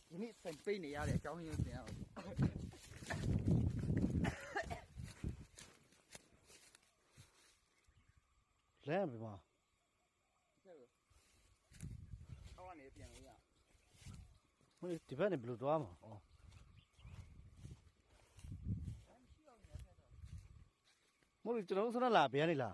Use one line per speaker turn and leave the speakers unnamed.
ဒီနေ့စိတ်ပိတ်နေရတဲ့အကြောင်းရင်းကိုသင်ရအောင်
လဲပြီမ
ဟောကနေပြန်လို့ရ
မင်းဒီဘက်နဲ့ဘယ်လိုသွားမှာဩမလို့ကျွန်တော်ဆိုတော့လာဘယ်ကနေလာ